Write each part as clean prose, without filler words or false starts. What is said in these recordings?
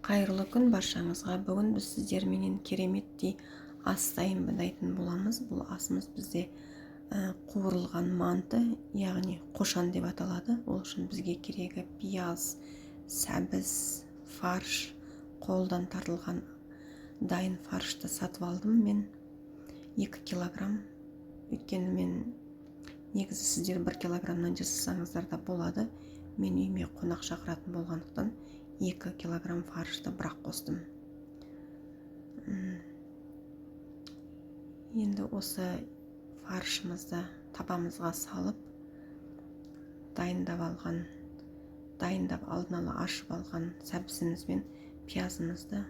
Қайырлы күн баршаңызға. Бүгін біз сіздерменен кереметтей ас дайындайтын боламыз. Бұл асымыз бізде қуырылған манты, яғни қошан деп аталады. Ол үшін бізге керегі пияз, сәбіз, фарш, қолдан тартылған дайын фаршты сатып алдым мен 2 килограмм. Өйткені мен негізі сіздер 1 килограммнан жасасаңыздар да болады. Мен үйіме қонақ шақыратын болғандықтан 2 килограмм фаршты бірақ қостым. Енді осы фаршымызды табамызға салып, дайындап алдын ала ашып алған сәбізіміз бен пиязымызды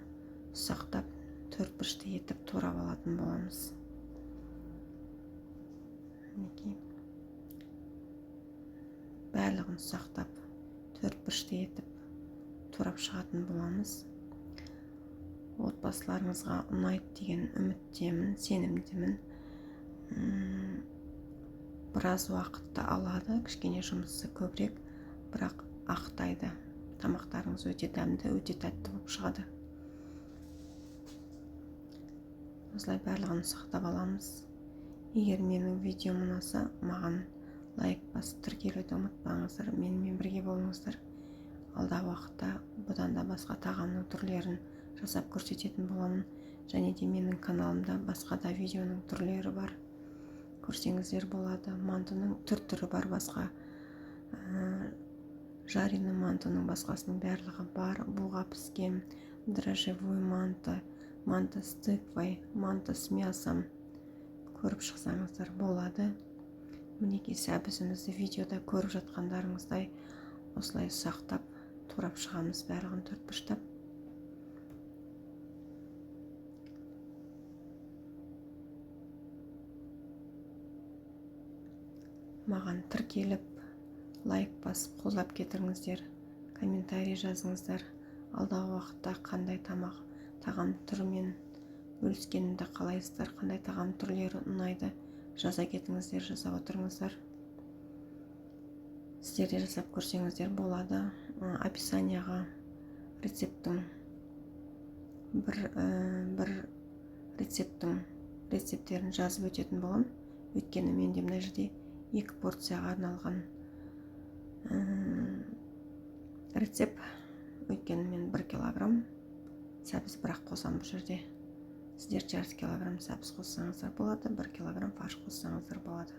ұсақтап, төртбұрышты етіп турап алатын боламыз. Барлығын ұсақтап, төртбұрышты етіп турап шығатын боламыз. Отбасыларыңызға ұнайды деген үміттемін, сенімдемін. Біраз уақытты алады, кішкене жұмысы көбірек, бірақ ақтайды. Тамақтарыңыз өте дәмді, өте тәтті болып шығады. Осылай барлығын ұсақтап аламыз. Егер менің видеом ұнаса, маған лайк басып тіркелуді ұмытпаңыздар. Менімен бірге болыңыздар. Алдағы уақытта бұдан да басқа тағамның түрлерін жасап көрсететін боламын. Және де менің каналымда басқа да видеоның түрлері бар. Көрсеңіздер болады. Мантының түрі бар, басқа жареный мантының басқасының барлығы бар. Буға піскен, дрожжевой манты, манты с тыквой, манты с мясом. Көріп шықсаңыздар болады. Мінекей сәбізімізді видеода көріп жатқандарыңыздай осылай ұсақтап, турап шығамыз, барлығын төртбұрыштап. Маған тіркеліп, лайк басып, қолдап кетіріңіздер, комментарий жазыңыздар. Алдағы уақытта қандай тағам түрімен бөліскенімді қалайсыздар, қандай тағам түрлері ұнайды, жаза кетіңіздер, жасап отырыңыздар. Сіздер де жасап көрсеңіздер болады. Описанияға бір рецепттерін жазып өтетін болам. Өйткені менде мына жерде 2 порцияға арналған рецепт. Өйткені мен 1 килограмм сәбіз бірақ қосам бұл жерде. Сіздер 1,5 килограмм сәбіз қоссаңыздар болады, 1 килограмм фарш қоссаңыздар болады.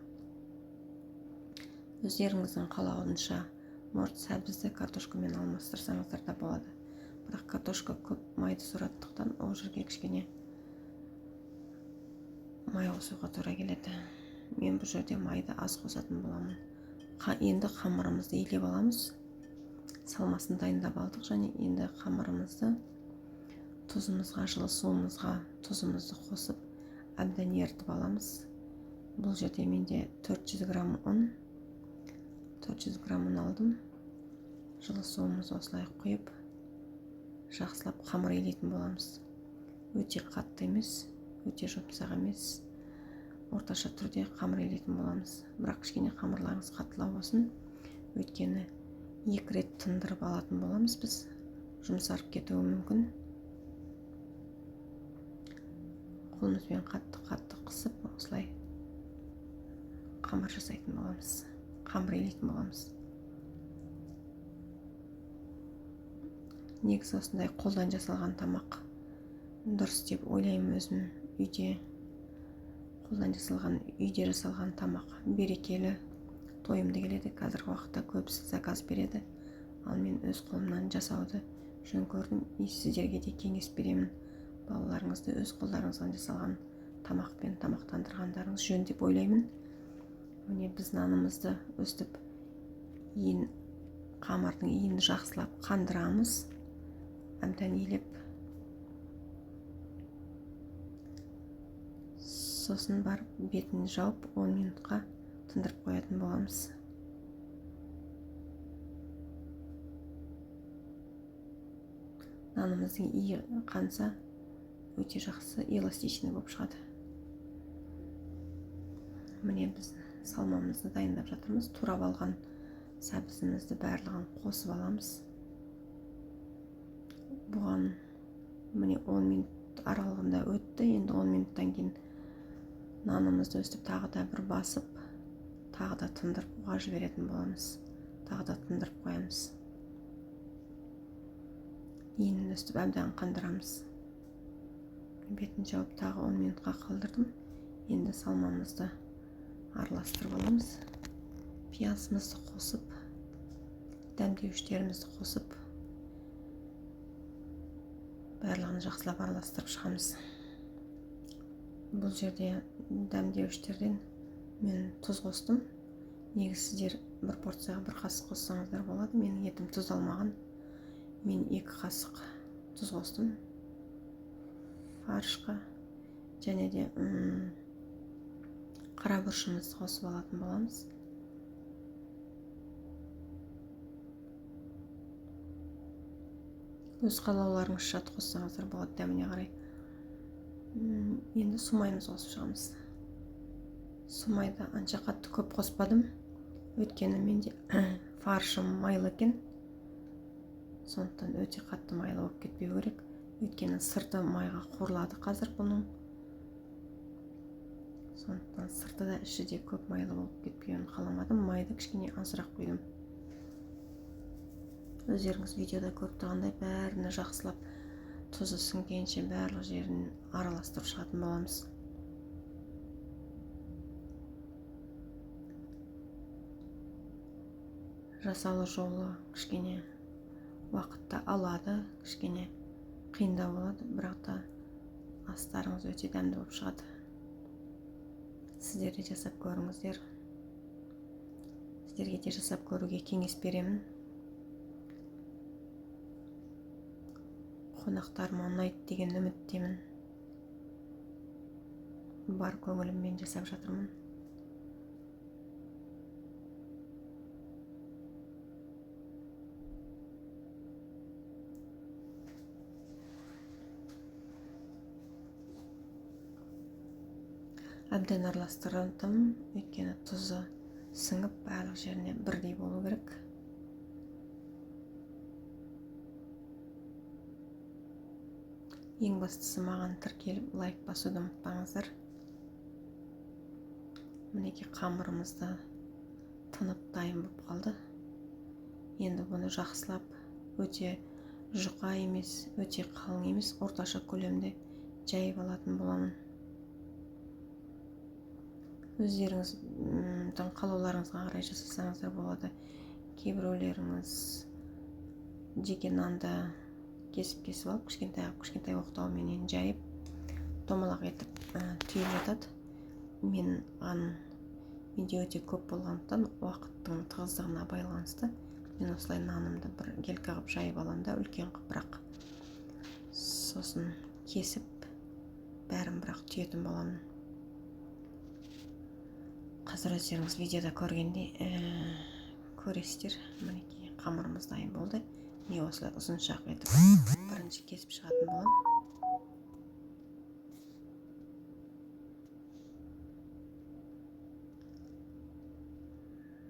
Өздеріңіздің қалауынша морт сәбізді картошкамен алмастырсаңыздар да болады. Бірақ картошка көп майды сораттықтан ол жерге кішкене май қосуға тура келеді. Мен бұл жерде майды аз қосатын боламын. Енді қамырымызды илеп аламыз. Салмасын дайындап алдық, және енді қамырымызды тұзымызға, жылы суымызға тұзымызды қосып, әбден ерітіп аламыз. Бұл жерде менде 400 грамм ұн алдым. Жылы суымызды осылай құйып, жақсылап қамыр илейтін боламыз. Өте қатты емес, өте жұмсақ емес, орташа түрде қамыр илейтін боламыз. Бірақ кішкене қамырларыңыз қаттылау болсын. Өйткені 2 рет тындырып алатын боламыз біз. Жұмсарып кетуі мүмкін. Қолымызбен қатты қысып, осылай қамыр жасайтын боламыз. Қамыр илейтін боламыз. Негізі осындай қолдан жасалған тамақ дұрыс деп ойлаймын өзім. Үйде жасалған тамақ берекелі, тойымды келеді. Қазіргі уақытта көбісі заказ береді. Ал мен өз қолымнан жасауды жөн көрдім. Сіздерге де кеңес беремін. Балаларыңызды өз қолдарыңыздан жасалған тамақпен тамақтандырғандарыңыз жөн деп ойлаймын. Міне біз нанымызды өстіп, қамырдың иін жақсылап қандырамыз. Әбден илеп. Сосын барып бетін жауып 10 минутқа тындырып қоятын боламыз. Нанымыздың иі қанса өте жақсы эластичный болып шығады. Міне біз салмамызды дайындап жатырмыз. Турап алған сәбізімізді барлығын қосып аламыз. Бұған міне 10 минут аралығында өтті. Енді 10 минуттан кейін нанымызды өстіп тағы да бір басып, тағы да тындырып бұға жіберетін боламыз. Тағы да тындырып қоямыз. Иінін өстіп әбден қандырамыз. Бетін жауып тағы 10 минутқа қалдырдым. Енді салмамызды араластырып аламыз. Пиязымызды қосып, дәмдеуіштерімізді қосып, барлығын жақсылап араластырып шығамыз. Бұл жерде дәмдеуіштерден мен тұз қостым. Негізі сіздер бір порцияға бір қасық қоссаңыздар болады. Менің етім тұз алмаған. Мен 2 қасық тұз қостым фаршқа. Және де қара бұршымызды қосып алатын боламыз. Өз қалауларыңыз шат қоссаңыздар болады дәміне қарай. Енді сумаймыз қосып шығамыз. Сумайды анша қатты көп қоспадым. Өйткені менде фаршым майлы екен. Сондықтан өте қатты майлы болып кетпеу керек. Өйткені сырты майға қуырылады қазір бұның. Сондықтан сырты да іші де көп майлы болып кетпеуін қаламадым. Майды кішкене азырақ қойдым. Өздеріңіз видеода көріп тұрғандай бәріне жақсылап тұзы сіңгенше барлық жерін араластырып шығатын боламыз. Жасалу жолы кішкене уақытта алады, кішкене қиындау болады, бірақ та астарыңыз өте дәмді болып шығады. Сіздер де жасап көріңіздер. Сіздерге де жасап көруге кеңес беремін. Қонақтарыма ұнайды деген үміттемін. Бар көңіліммен жасап жатырмын. Әбден араластырдым, өйткені тұзы сіңіп барлық жеріне бірдей болу керек. Ең бастысы маған тіркеліп лайк басуды ұмытпаңыздар. Мінекей қамырымызды тынып дайын болып қалды. Енді бұны жақсылап, өте жұқа емес, өте қалың емес, орташа көлемде жайып алатын боламын. Өздеріңіздің қалауларыңызға қарай жасасаңыздар болады. Кейбіреулеріңіз жеке нанды кесіп алып, кішкентай оқтауменен жайып, домалақ етіп түйіп жатады. Менде өте көп болғандықтан, уақыттың тығыздығына байланысты, мен осылай нанымды бір келкі қылып жайып аламын да, үлкен қылып, бірақ сосын кесіп, бәрін бірақ түйетін боламын. Қазір өздеріңіз видеода көргендей көресіздер. Мінекей қамырымыз дайын болды. Не осылай ұзыншақ етіп бірінші кесіп шығатын болам.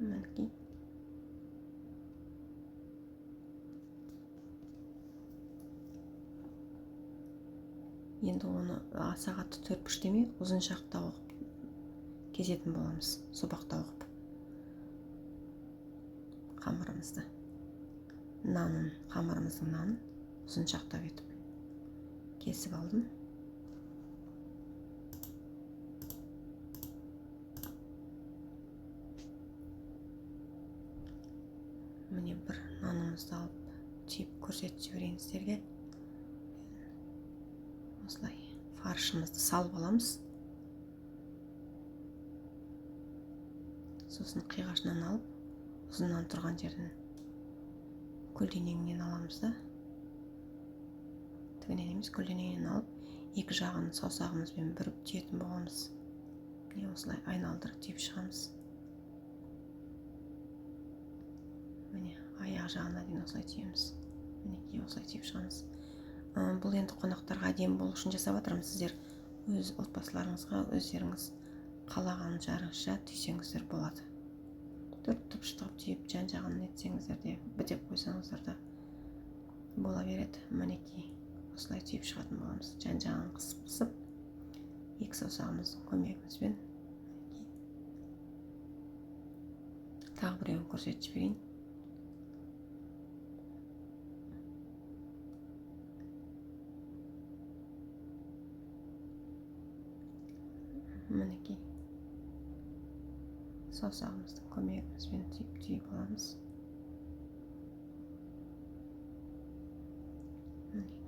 Мінекей. Енді оны аса қатты төрпіштемей, ұзыншақта оқып кесетін боламыз, собақта оқып қамырымызды. Қамырымыздың нанын ұзыншақтап етіп кесіп алдым. Міне бір нанымызды алып түйіп көрсетіп жіберейін сіздерге. Осылай фаршымызды салып аламыз. Сосын қиғашынан алып, ұзыннан тұрған жерден көлденеңінен аламыз да. Тігінен емес, көлденеңінен алып, екі жағын саусағымызбен бүріп түйетін боламыз. Міне осылай айналдырып түйіп шығамыз. Міне аяқ жағына дейін осылай түйеміз. Мінекей осылай түйіп шығамыз. Бұл енді қонақтарға әдемі болу үшін жасап жатырмын. Сіздер өз отбасыларыңызға өздеріңіз қалаған жарыңызша түйсеңіздер болады. Төрт тұпыштығып түйіп жан-жағын етсеңіздер де, бітеп қойсаңыздар да бола береді. Мінекей осылай түйіп шығатын боламыз. Жан-жағын қысып екі саусағымыздың көмегімізбен. Тағы біреуін көрсетіп жіберейін. Мінекей саусағымыздың көмегімізбен түйіп аламыз.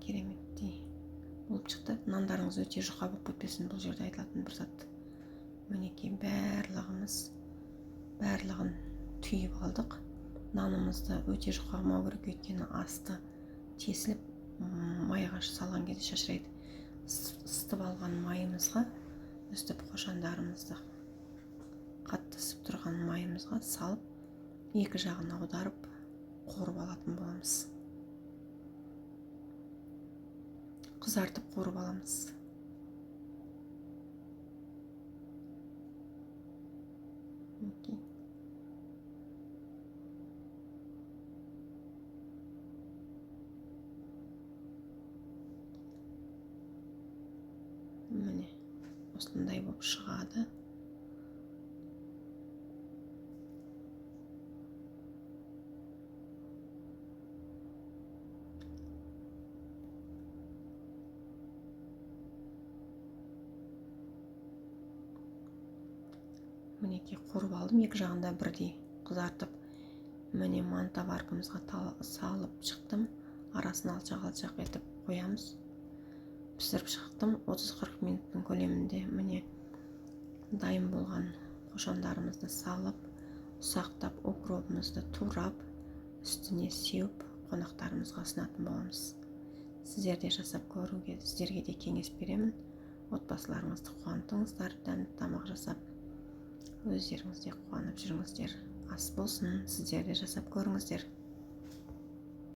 Кереметтей болып шықты. Нандарыңыз өте жұқа болып кетпесін, бұл жерде айтылатын бір зат. Мінекей барлығын түйіп алдық. Нанымызды өте жұқа қылмау керек, өйткені асты тесіліп майға салған кезде шашырайды. Ысытып алған майымызға, өстіп қошандарымызды қатты ысып тұрған майымызға салып, екі жағын аударып қуырып алатын боламыз. Қызартып қуырып аламыз. Міне осындай болып шығады. Мінекей қуырып алдым, екі жағында бірдей қызартып. Міне манта варкамызға салып шықтым. Арасын алшақ етіп қоямыз. Пісіріп шықтым. 30-40 минуттың көлемінде міне дайын болған қошандарымызды салып, ұсақтап, укропымызды турап, үстіне сеуіп, қонақтарымызға ұсынатын боламыз. Сіздерде жасап көруге, сіздерге де кеңес беремін. Отбасыларыңызды қуантыңыздар, дәмді тамақ жасап, өздеріңізде қуанып жүріңіздер. Ас болсын, сіздерде жасап көріңіздер.